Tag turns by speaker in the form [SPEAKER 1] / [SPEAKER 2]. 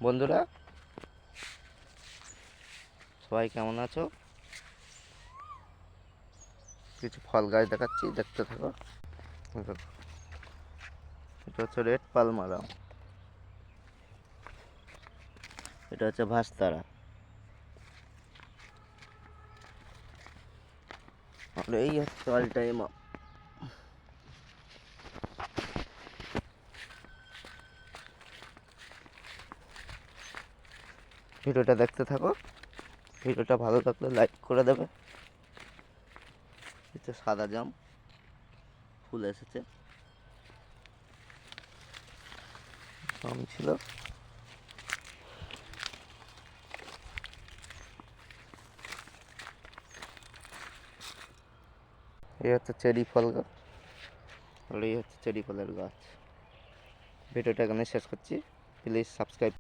[SPEAKER 1] বন্ধুরা সবাই কেমন আছো? কিছু ফল গাছ দেখাচ্ছি, দেখতে থাকো। এটা হচ্ছে রেড পালমার আম, এটা হচ্ছে ভাস্তারা, আর এই হচ্ছে অল টাইম আম। ভিডিওটা দেখতে থাকো, ভিডিওটা ভালো লাগলে লাইক করে দেবে। এটা সাদা জাম, ফুল এসেছে, আম ছিল। এই হচ্ছে চেরি ফল গাছ, আর এই হচ্ছে চেরি ফলের গাছ। ভিডিওটা এখানে শেষ করছি, প্লিজ সাবস্ক্রাইব।